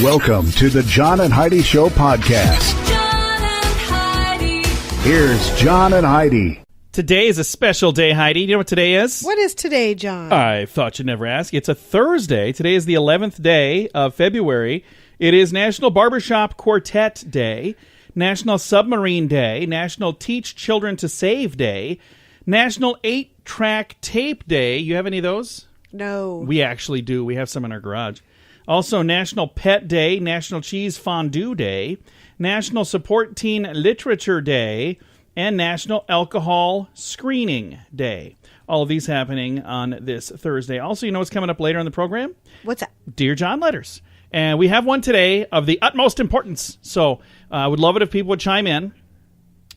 Welcome to the John and Heidi Show podcast. John and Heidi. Here's John and Heidi. Today is a special day, Heidi. You know what today is? What is today, John? I thought you'd never ask. It's a Thursday. Today is the 11th day of February. It is National Barbershop Quartet Day, National Submarine Day, National Teach Children to Save Day, National 8-Track Tape Day. You have any of those? No. We actually do. We have some in our garage. Also, National Pet Day, National Cheese Fondue Day, National Support Teen Literature Day, and National Alcohol Screening Day. All of these happening on this Thursday. Also, you know what's coming up later in the program? What's that? Dear John Letters. And we have one today of the utmost importance. So I would love it if people would chime in.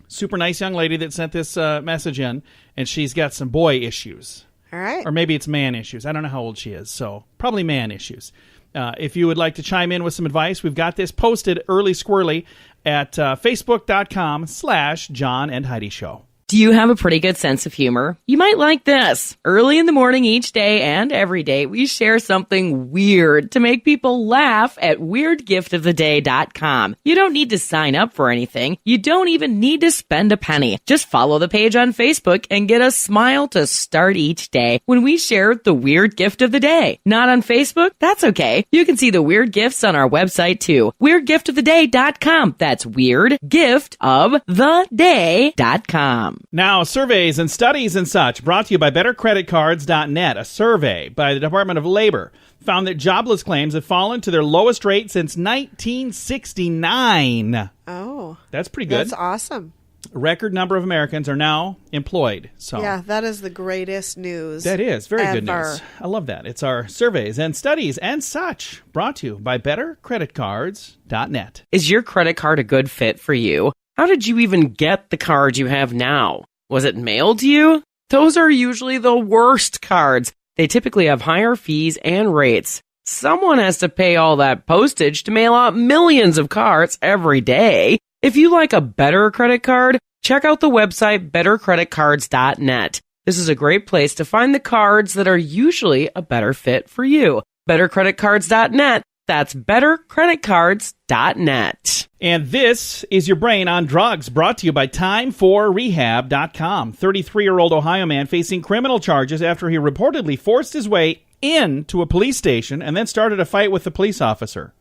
Super nice young lady that sent this message in, and she's got some boy issues. All right. Or maybe it's man issues. I don't know how old she is, so probably man issues. If you would like to chime in with some advice, we've got this posted early squirrely at facebook.com/John and Heidi Show. Do you have a pretty good sense of humor? You might like this. Early in the morning each day and every day, we share something weird to make people laugh at weirdgiftoftheday.com. You don't need to sign up for anything. You don't even need to spend a penny. Just follow the page on Facebook and get a smile to start each day when we share the weird gift of the day. Not on Facebook? That's okay. You can see the weird gifts on our website too. weirdgiftoftheday.com. That's weirdgiftoftheday.com. Now, surveys and studies and such brought to you by BetterCreditCards.net. A survey by the Department of Labor found that jobless claims have fallen to their lowest rate since 1969. Oh. That's pretty good. That's awesome. A record number of Americans are now employed. So Yeah, that is the greatest news. that is very good ever. news. I love that. It's our surveys and studies and such brought to you by BetterCreditCards.net. Is your credit card a good fit for you? How did you even get the card you have now? Was it mailed to you? Those are usually the worst cards. They typically have higher fees and rates. Someone has to pay all that postage to mail out millions of cards every day. If you like a better credit card, check out the website bettercreditcards.net. This is a great place to find the cards that are usually a better fit for you. bettercreditcards.net. That's bettercreditcards.net. And this is your brain on drugs, brought to you by Time4Rehab.com. 33-year-old Ohio man facing criminal charges after he reportedly forced his way into a police station and then started a fight with the police officer.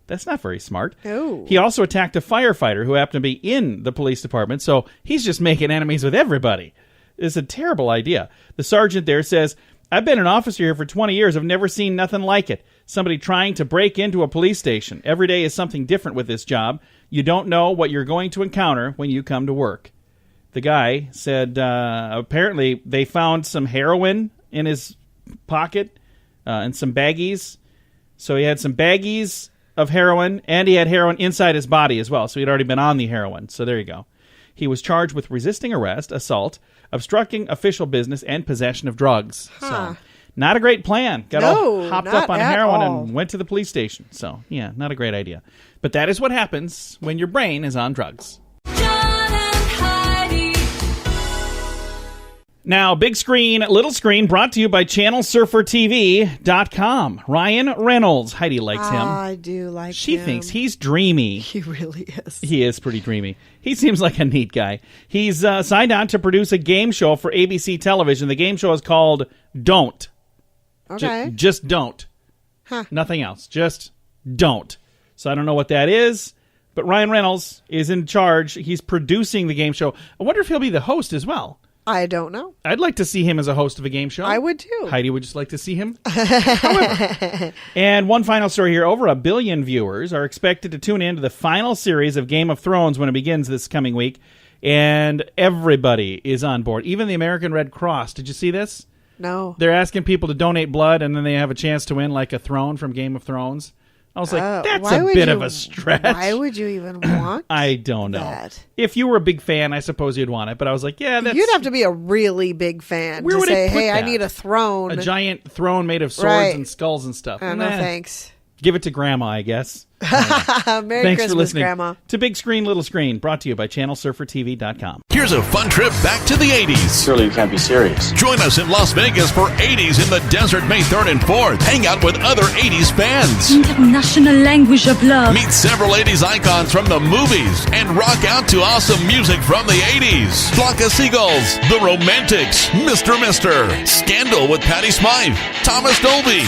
That's not very smart. Oh. He also attacked a firefighter who happened to be in the police department, so he's just making enemies with everybody. It's a terrible idea. The sergeant there says, "I've been an officer here for 20 years. I've never seen nothing like it. Somebody trying to break into a police station. Every day is something different with this job. You don't know what you're going to encounter when you come to work." The guy said apparently they found some heroin in his pocket and some baggies. So he had some baggies of heroin, and he had heroin inside his body as well. So he'd already been on the heroin. So there you go. He was charged with resisting arrest, assault, obstructing official business, and possession of drugs. Huh. So not a great plan. Got No, all hopped not up on at heroin all. and went to the police station. So, yeah, not a great idea. But that is what happens when your brain is on drugs. John and Heidi. Now, big screen, little screen, brought to you by ChannelSurferTV.com. Ryan Reynolds. Heidi likes him. I do like She him. thinks he's dreamy. He really is. He is pretty dreamy. He seems like a neat guy. He's signed on to produce a game show for ABC television. The game show is called Don't. Okay. Just don't. Huh. Nothing else. Just don't. So I don't know what that is, but Ryan Reynolds is in charge. He's producing the game show. I wonder if he'll be the host as well. I don't know. I'd like to see him as a host of a game show. I would too. Heidi would just like to see him. However, and one final story here. Over 1 billion viewers are expected to tune in to the final series of Game of Thrones when it begins this coming week. And everybody is on board. Even the American Red Cross. Did you see this? No. They're asking people to donate blood, and then they have a chance to win like a throne from Game of Thrones. I was like, that's why a would bit you- of a stretch. Why would you even want I don't know. that? If you were a big fan, I suppose you'd want it. But I was like, yeah, that's You'd have to be a really big fan Where to would say, it put hey, I that? need a throne. a giant throne made of swords Right. and skulls and stuff. No, Nah. thanks. Give it to Grandma, I guess. Merry Thanks Christmas, for listening Grandma. to Big Screen, Little Screen, brought to you by ChannelSurferTV.com. Here's a fun trip back to the 80s. Surely you can't be serious. Join us in Las Vegas for 80s in the Desert May 3rd and 4th. Hang out with other 80s fans. International language of love. Meet several 80s icons from the movies and rock out to awesome music from the 80s. Flock of Seagulls, The Romantics, Mr. Scandal with Patti Smythe, Thomas Dolby,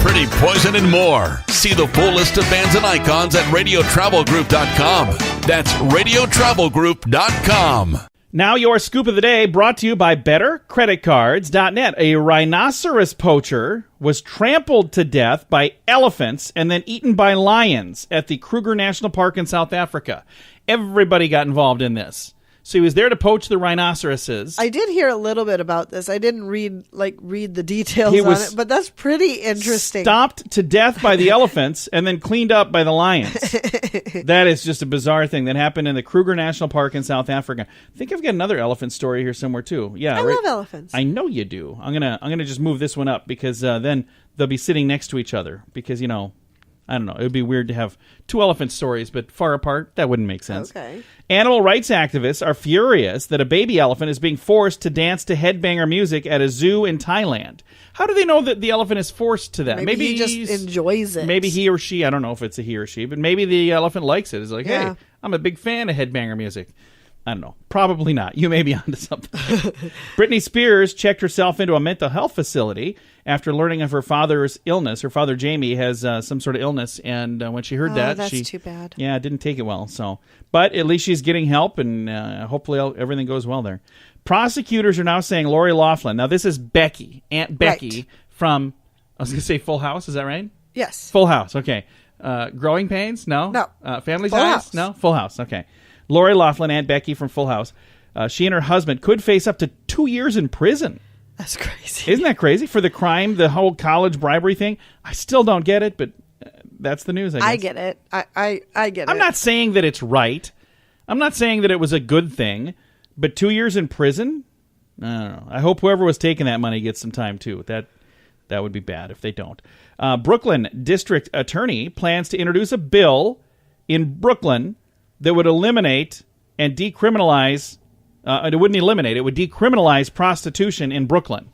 Pretty Poison, and more. See the full list of bands and icons at radiotravelgroup.com. That's radiotravelgroup.com. Now your scoop of the day brought to you by BetterCreditCards.net. A rhinoceros poacher was trampled to death by elephants and then eaten by lions at the Kruger National Park in South Africa. Everybody got involved in this. So he was there to poach the rhinoceroses. I did hear a little bit about this. I didn't read the details He on was it, but that's pretty interesting. Stopped to death by the elephants and then cleaned up by the lions. That is just a bizarre thing that happened in the Kruger National Park in South Africa. I think I've got another elephant story here somewhere too. Yeah, I love elephants. I know you do. I'm gonna just move this one up because then they'll be sitting next to each other because I don't know. It would be weird to have two elephant stories, but far apart. That wouldn't make sense. Okay. Animal rights activists are furious that a baby elephant is being forced to dance to headbanger music at a zoo in Thailand. How do they know that the elephant is forced to that? Maybe he just he's- enjoys it. Maybe he or she, I don't know if it's a he or she, but maybe the elephant likes it. It's like, Yeah. hey, I'm a big fan of headbanger music. I don't know. Probably not. You may be onto something. Britney Spears checked herself into a mental health facility after learning of her father's illness. Her father, Jamie, has some sort of illness, and when she heard that, that's she too bad. Yeah, didn't take it well. So, but at least she's getting help, and hopefully everything goes well there. Prosecutors are now saying Lori Loughlin. Now, this is Becky, Aunt Becky Right. from, I was going to say Full House. Is that right? Yes. Full House. Okay. Growing Pains? No. No. Family Full Ties? House. No. Full House. Okay. Lori Loughlin, Aunt Becky from Full House. She and her husband could face up to 2 years in prison. That's crazy. Isn't that crazy for the crime, the whole college bribery thing? I still don't get it, but that's the news. I guess. I get it. I get it. I'm not saying that it's right. I'm not saying that it was a good thing, but 2 years in prison? I don't know. I hope whoever was taking that money gets some time too. That would be bad if they don't. Brooklyn District Attorney plans to introduce a bill in Brooklyn that would eliminate and decriminalize. It wouldn't eliminate. It would decriminalize prostitution in Brooklyn.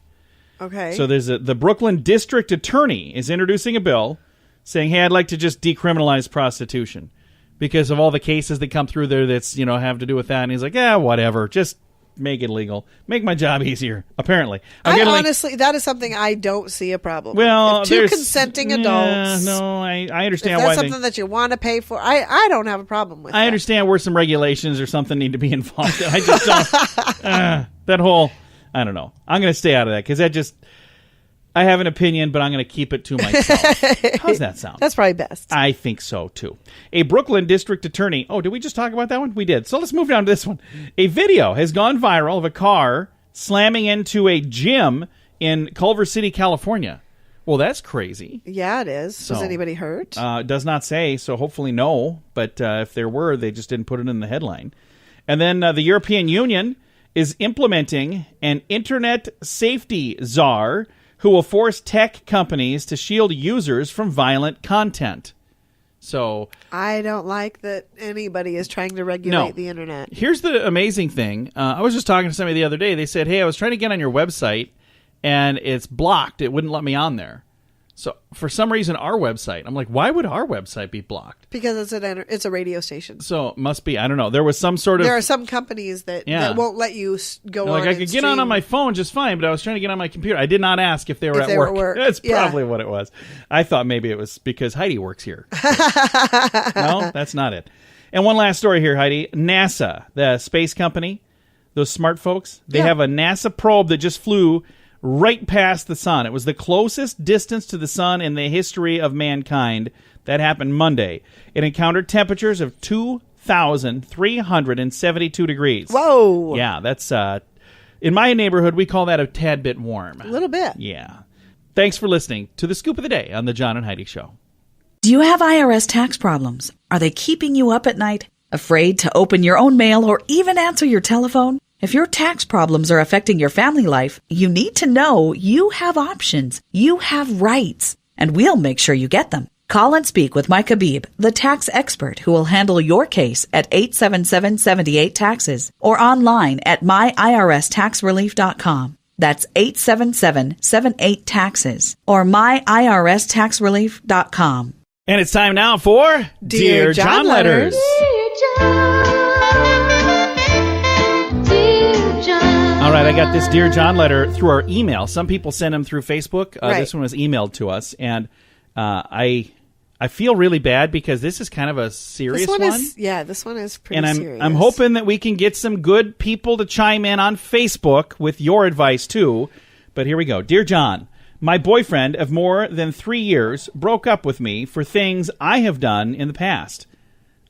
Okay. So there's the Brooklyn District Attorney is introducing a bill saying, "Hey, I'd like to just decriminalize prostitution because of all the cases that come through there that's have to do with that." And he's like, "Yeah, whatever, just make it legal, make my job easier." Apparently, honestly, that is something I don't see a problem. well, with. If two there's consenting adults. No, I understand If why that's something that you want to pay for, I don't have a problem with. I that. understand where some regulations or something need to be involved. I just don't. That whole, I don't know. I'm going to stay out of that because I have an opinion, but I'm going to keep it to myself. How's that sound? That's probably best. I think so, too. A Brooklyn district attorney... Oh, did we just talk about that one? We did. So let's move down to this one. A video has gone viral of a car slamming into a gym in Culver City, California. Well, that's crazy. Yeah, it is. So, Was anybody hurt? It does not say, so hopefully no. But if there were, they just didn't put it in the headline. And then the European Union is implementing an internet safety czar who will force tech companies to shield users from violent content. So I don't like that anybody is trying to regulate the internet. Here's the amazing thing. I was just talking to somebody the other day. They said, "Hey, I was trying to get on your website, and it's blocked. It wouldn't let me on there." So for some reason, our website. I'm like, why would our website be blocked? Because it's a radio station. So it must be. I don't know. There was some sort of. There are some companies that won't let you go on. Like I could get on my phone just fine, but I was trying to get on my computer. I did not ask if they were at work. That's probably what it was. I thought maybe it was because Heidi works here. No, that's not it. And one last story here, Heidi. NASA, the space company, those smart folks, they have a NASA probe that just flew right past the sun. It was the closest distance to the sun in the history of mankind. That happened Monday. It encountered temperatures of 2,372 degrees. Whoa. Yeah, that's, in my neighborhood, we call that a tad bit warm. A little bit. Yeah. Thanks for listening to the Scoop of the Day on the John and Heidi Show. Do you have IRS tax problems? Are they keeping you up at night? Afraid to open your own mail or even answer your telephone? If your tax problems are affecting your family life, you need to know you have options. You have rights, and we'll make sure you get them. Call and speak with Mike Habib, the tax expert who will handle your case at 877-78-TAXES or online at myrstaxrelief.com. That's 877-78-TAXES or myrstaxrelief.com. And it's time now for Dear John Letters. All right, I got this Dear John letter through our email. Some people send them through Facebook. Right. This one was emailed to us, and I feel really bad because this is kind of a serious one. This one is pretty and serious. I'm hoping that we can get some good people to chime in on Facebook with your advice too. But here we go. Dear John, my boyfriend of more than 3 years broke up with me for things I have done in the past.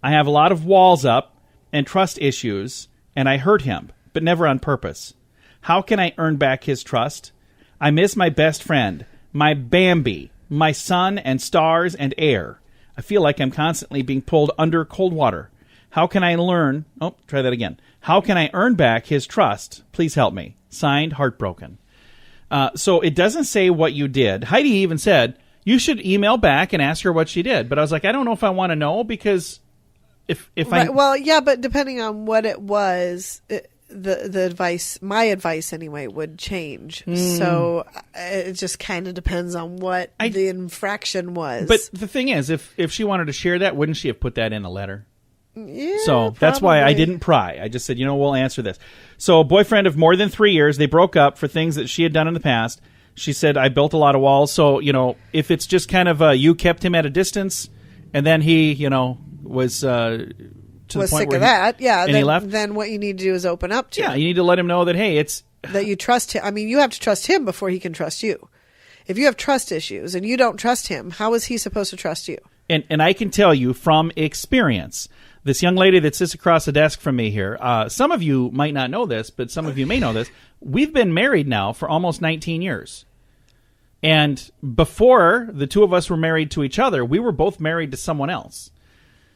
I have a lot of walls up and trust issues, and I hurt him, but never on purpose. How can I earn back his trust? I miss my best friend, my Bambi, my sun and stars and air. I feel like I'm constantly being pulled under cold water. How can I learn? Oh, try that again. How can I earn back his trust? Please help me. Signed, Heartbroken. So it doesn't say what you did. Heidi even said, you should email back and ask her what she did. But I was like, I don't know if I want to know because if I... Well, yeah, but depending on what it was... The advice, my advice anyway, would change. So it just kind of depends on what the infraction was. But the thing is, if she wanted to share that, wouldn't she have put that in a letter? Yeah, so that's why I didn't pry. I just said, we'll answer this. So boyfriend of more than 3 years, they broke up for things that she had done in the past. She said, I built a lot of walls. So, if it's just kind of you kept him at a distance and then he, was... was sick of that, yeah. And he left? Then what you need to do is open up to him. Yeah, you need to let him know that, hey, it's... that you trust him. I mean, you have to trust him before he can trust you. If you have trust issues and you don't trust him, how is he supposed to trust you? And I can tell you from experience, this young lady that sits across the desk from me here, some of you might not know this, but some of you may know this. We've been married now for almost 19 years. And before the two of us were married to each other, we were both married to someone else.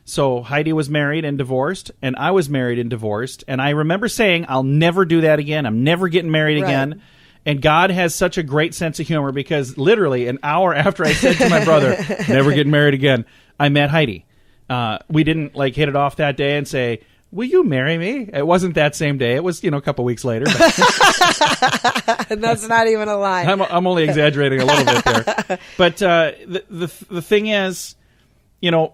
So Heidi was married and divorced, and I was married and divorced. And I remember saying, I'll never do that again. I'm never getting married again. And God has such a great sense of humor because literally an hour after I said to my brother, never getting married again, I met Heidi. We didn't hit it off that day and say, will you marry me? It wasn't that same day. It was, a couple weeks later. But and that's not even a lie. I'm only exaggerating a little bit there. But the thing is,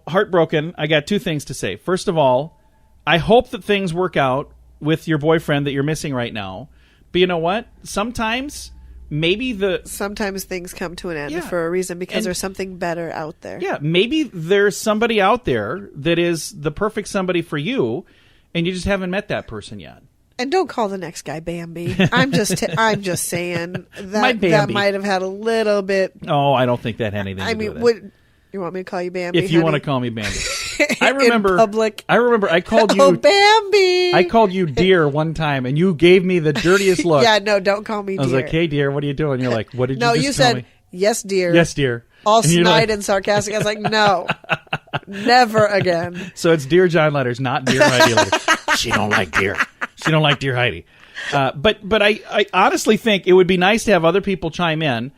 heartbroken, I got two things to say. First of all, I hope that things work out with your boyfriend that you're missing right now. But you know what? Sometimes things come to an end for a reason because there's something better out there. Yeah, maybe there's somebody out there that is the perfect somebody for you, and you just haven't met that person yet. And don't call the next guy Bambi. I'm just saying that might have had a little bit. Oh, I don't think that had anything to do with it. You want me to call you Bambi? If you want to call me Bambi. I remember in public. I remember I called you Bambi. I called you dear one time and you gave me the dirtiest look. Yeah, no, don't call me dear. I was like, "Hey dear, what are you doing?" You're like, "What did you just tell me?" No, you said, "Yes, dear." Yes, dear. All snide and sarcastic. I was like, "No. Never again." So it's Dear John Letters, not Dear Heidi Letters. She don't like dear. She don't like Dear Heidi. But I honestly think it would be nice to have other people chime in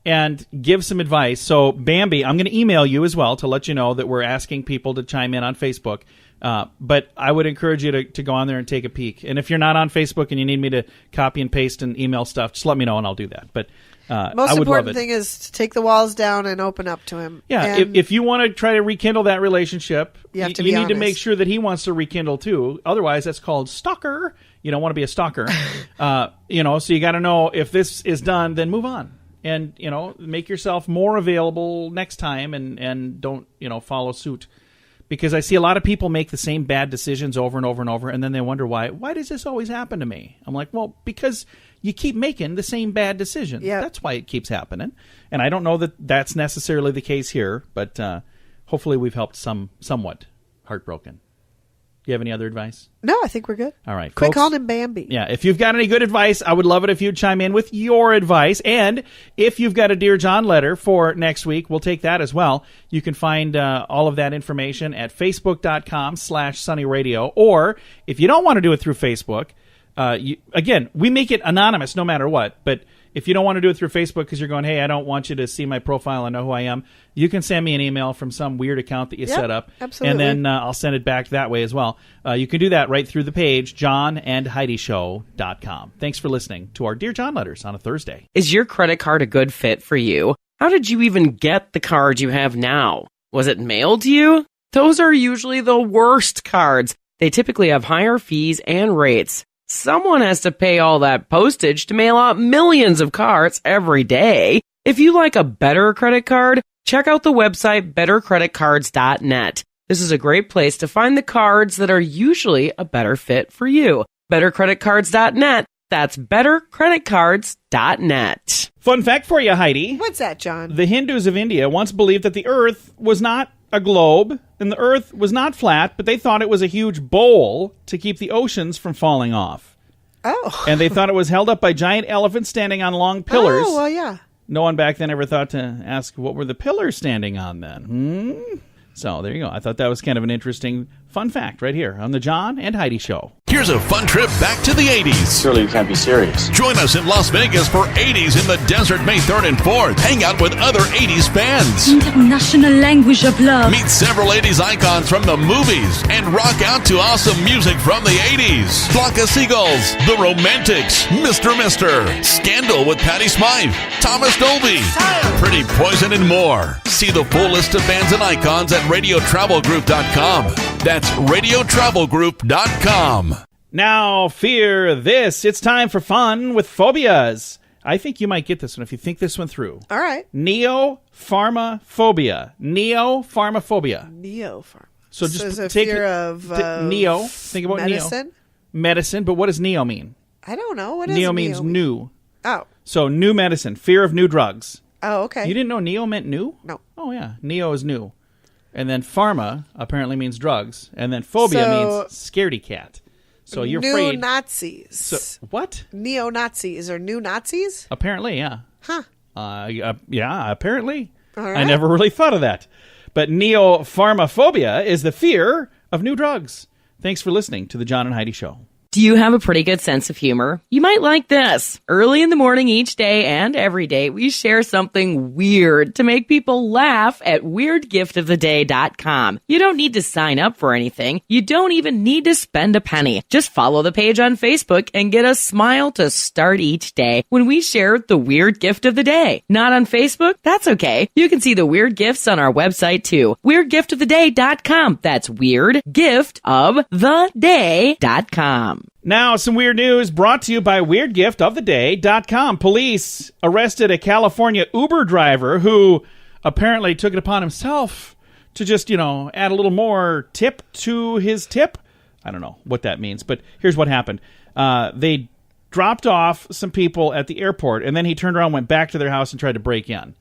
and give some advice. So, Bambi, I'm going to email you as well to let you know that we're asking people to chime in on Facebook. But I would encourage you to go on there and take a peek. And if you're not on Facebook and you need me to copy and paste and email stuff, just let me know and I'll do that. But most important thing is to take the walls down and open up to him. Yeah, if you want to try to rekindle that relationship, you need to make sure that he wants to rekindle too. Otherwise, that's called stalker. You don't want to be a stalker. So you got to know if this is done, then move on. And, make yourself more available next time and don't, follow suit. Because I see a lot of people make the same bad decisions over and over and over, and then they wonder why does this always happen to me? I'm like, well, because you keep making the same bad decisions. Yep. That's why it keeps happening. And I don't know that that's necessarily the case here, but hopefully we've helped somewhat heartbroken. Do you have any other advice? No, I think we're good. All right. Quit calling him Bambi. Yeah, if you've got any good advice, I would love it if you'd chime in with your advice. And if you've got a Dear John letter for next week, we'll take that as well. You can find all of that information at facebook.com/sunnyradio. Or if you don't want to do it through Facebook, again, we make it anonymous no matter what. But If you don't want to do it through Facebook because you're going, hey, I don't want you to see my profile and know who I am, you can send me an email from some weird account that you set up. Absolutely. And then I'll send it back that way as well. You can do that right through the page, JohnandHeidiShow.com. Thanks for listening to our Dear John letters on a Thursday. Is your credit card a good fit for you? How did you even get the card you have now? Was it mailed to you? Those are usually the worst cards. They typically have higher fees and rates. Someone has to pay all that postage to mail out millions of cards every day. If you like a better credit card, check out the website bettercreditcards.net. This is a great place to find the cards that are usually a better fit for you. Bettercreditcards.net. That's bettercreditcards.net. Fun fact for you, Heidi. What's that, John? The Hindus of India once believed that the Earth was not a globe and the Earth was not flat, but they thought it was a huge bowl to keep the oceans from falling off. Oh. And they thought it was held up by giant elephants standing on long pillars. Oh, well, yeah. No one back then ever thought to ask, what were the pillars standing on then? So there you go. I thought that was kind of an interesting fun fact right here on the John and Heidi Show. Here's a fun trip back to the 80s. Surely you can't be serious. Join us in Las Vegas for 80s in the Desert May 3rd and 4th. Hang out with other 80s fans. International language of love. Meet several 80s icons from the movies and rock out to awesome music from the 80s. Flock of Seagulls, The Romantics, Mr. Scandal with Patty Smythe, Thomas Dolby, Pretty Poison, and more. See the full list of bands and icons at radiotravelgroup.com. That's radiotravelgroup.com. Now, fear this. It's time for fun with phobias. I think you might get this one if you think this one through. All right. Neopharmaphobia. So just is a take fear of neo. Think about medicine? Medicine, but what does neo mean? I don't know. What does Neo means mean? new. Oh. So new medicine, fear of new drugs. Oh, okay. You didn't know neo meant new? No. Oh, yeah. Neo is new. And then pharma apparently means drugs. And then phobia means scaredy cat. So you're afraid. Nazis. So, what? Neo-Nazis or new Nazis? Apparently, yeah. Huh. Yeah, apparently. All right. I never really thought of that. But neopharmaphobia is the fear of new drugs. Thanks for listening to the John and Heidi Show. Do you have a pretty good sense of humor? You might like this. Early in the morning each day and every day, we share something weird to make people laugh at WeirdGiftOfTheDay.com. You don't need to sign up for anything. You don't even need to spend a penny. Just follow the page on Facebook and get a smile to start each day when we share the Weird Gift of the Day. Not on Facebook? That's okay. You can see the weird gifts on our website too. WeirdGiftOfTheDay.com. That's WeirdGiftOfTheDay.com. Now, some weird news brought to you by WeirdGiftOfTheDay.com. Police arrested a California Uber driver who apparently took it upon himself to just, add a little more tip to his tip. I don't know what that means, but here's what happened. They dropped off some people at the airport, and then he turned around and went back to their house and tried to break in.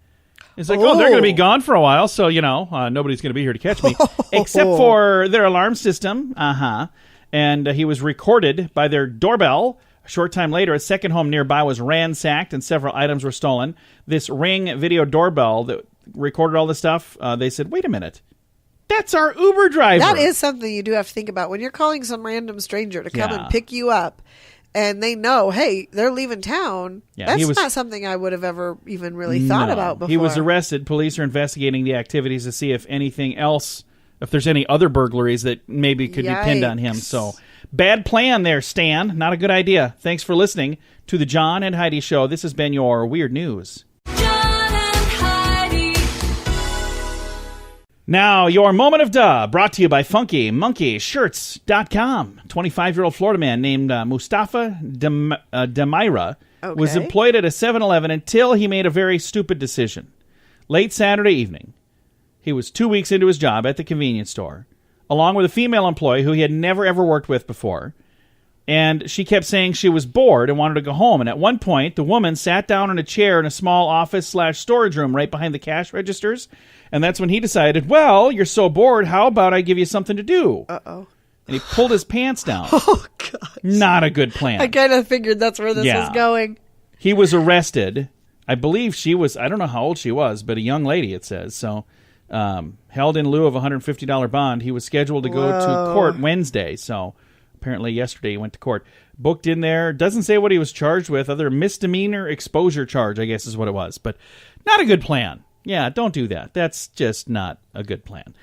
It's like, they're going to be gone for a while, so, nobody's going to be here to catch me, except for their alarm system. And he was recorded by their doorbell. A short time later, a second home nearby was ransacked and several items were stolen. This Ring video doorbell that recorded all this stuff, they said, wait a minute. That's our Uber driver. That is something you do have to think about. When you're calling some random stranger to come and pick you up and they know, hey, they're leaving town, that's not something I would have ever even really thought about before. He was arrested. Police are investigating the activities to see if anything else, if there's any other burglaries that maybe could be pinned on him. So, bad plan there, Stan. Not a good idea. Thanks for listening to the John and Heidi Show. This has been your Weird News. John and Heidi. Now, your moment of duh, brought to you by FunkyMonkeyShirts.com. 25-year-old Florida man named Mustafa Demira was employed at a 7-Eleven until he made a very stupid decision. Late Saturday evening, he was 2 weeks into his job at the convenience store, along with a female employee who he had never, ever worked with before. And she kept saying she was bored and wanted to go home. And at one point, the woman sat down in a chair in a small office/storage room right behind the cash registers. And that's when he decided, well, you're so bored, how about I give you something to do? Uh-oh. And he pulled his pants down. Oh, God. Not a good plan. I kind of figured that's where this was going. He was arrested. I believe she was, I don't know how old she was, but a young lady, it says. So, held in lieu of a $150 bond. He was scheduled to go to court Wednesday. So, Apparently yesterday he went to court. Booked in there. Doesn't say what he was charged with. Other misdemeanor exposure charge, I guess is what it was. But not a good plan. Yeah, don't do that. That's just not a good plan.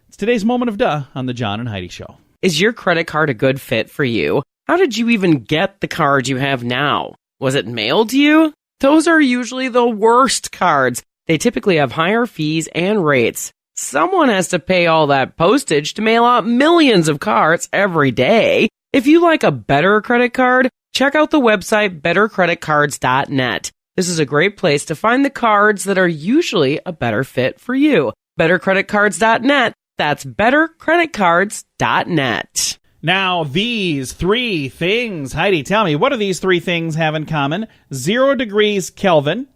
It's today's Moment of Duh on the John and Heidi Show. Is your credit card a good fit for you? How did you even get the card you have now? Was it mailed to you? Those are usually the worst cards. They typically have higher fees and rates. Someone has to pay all that postage to mail out millions of cards every day. If you like a better credit card, check out the website bettercreditcards.net. This is a great place to find the cards that are usually a better fit for you. Bettercreditcards.net. That's bettercreditcards.net. Now, these three things. Heidi, tell me, what do these three things have in common? 0 degrees Kelvin,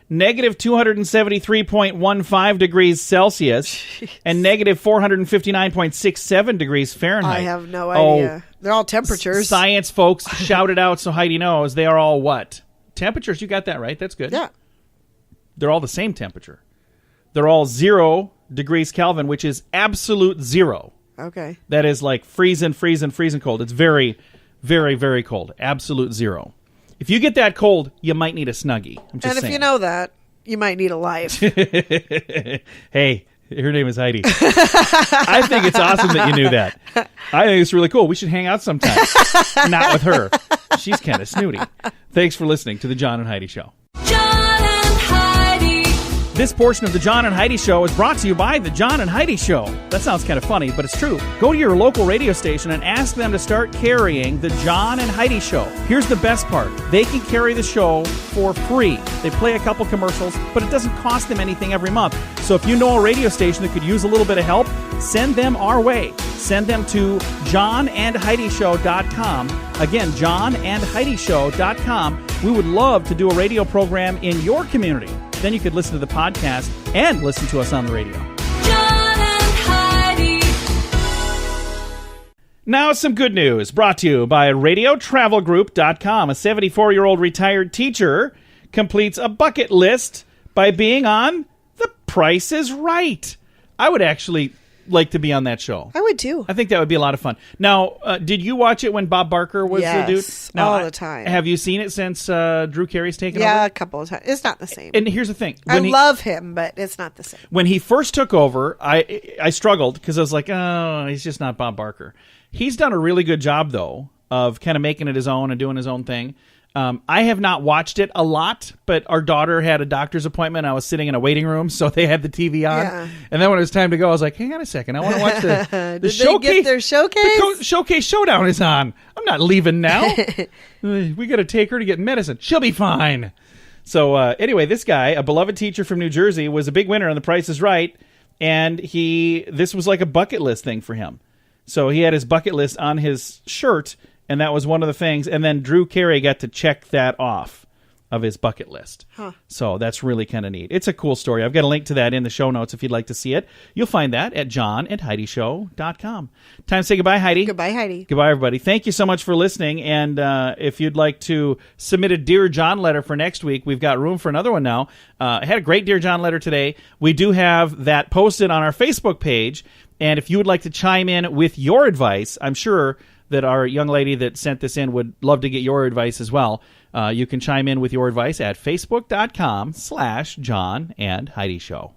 negative 273.15 degrees Celsius, and negative 459.67 degrees Fahrenheit. I have no idea. They're all temperatures. Science folks, shout it out so Heidi knows. They are all what? Temperatures. You got that right. That's good. Yeah. They're all the same temperature. They're all 0 degrees Kelvin, which is absolute zero. Okay. That is like freezing cold. It's very, very, very cold. Absolute zero. If you get that cold, you might need a Snuggie. I'm just saying. And if you know that, you might need a life. Hey, her name is Heidi. I think it's awesome that you knew that. I think it's really cool. We should hang out sometime. Not with her. She's kind of snooty. Thanks for listening to The John and Heidi Show. John and Heidi. This portion of The John and Heidi Show is brought to you by The John and Heidi Show. That sounds kind of funny, but it's true. Go to your local radio station and ask them to start carrying The John and Heidi Show. Here's the best part. They can carry the show for free. They play a couple commercials, but it doesn't cost them anything every month. So if you know a radio station that could use a little bit of help, send them our way. Send them to johnandheidishow.com. Again, johnandheidishow.com. We would love to do a radio program in your community. Then you could listen to the podcast and listen to us on the radio. John and Heidi. Now some good news brought to you by RadioTravelGroup.com. A 74-year-old retired teacher completes a bucket list by being on The Price is Right. I would actually like to be on that show. I would too. I think that would be a lot of fun. Now, did you watch it when Bob Barker was the dude? Now, all the time. Have you seen it since Drew Carey's taken over? Yeah, a couple of times. It's not the same. And here's the thing. I love him, but it's not the same. When he first took over, I struggled because I was like, oh, he's just not Bob Barker. He's done a really good job, though, of kind of making it his own and doing his own thing. I have not watched it a lot, but our daughter had a doctor's appointment. I was sitting in a waiting room, so they had the TV on. Yeah. And then when it was time to go, I was like, hang on a second. I want to watch the Did showcase. they get their showcase? The Showcase Showdown is on. I'm not leaving now. We got to take her to get medicine. She'll be fine. So anyway, this guy, a beloved teacher from New Jersey, was a big winner on The Price is Right. And this was like a bucket list thing for him. So he had his bucket list on his shirt, and that was one of the things. And then Drew Carey got to check that off of his bucket list. Huh. So that's really kind of neat. It's a cool story. I've got a link to that in the show notes if you'd like to see it. You'll find that at johnandheidishow.com. Time to say goodbye, Heidi. Goodbye, Heidi. Goodbye, everybody. Thank you so much for listening. And if you'd like to submit a Dear John letter for next week, we've got room for another one now. I had a great Dear John letter today. We do have that posted on our Facebook page. And if you would like to chime in with your advice, I'm sure that our young lady that sent this in would love to get your advice as well. You can chime in with your advice at facebook.com/John and Heidi Show.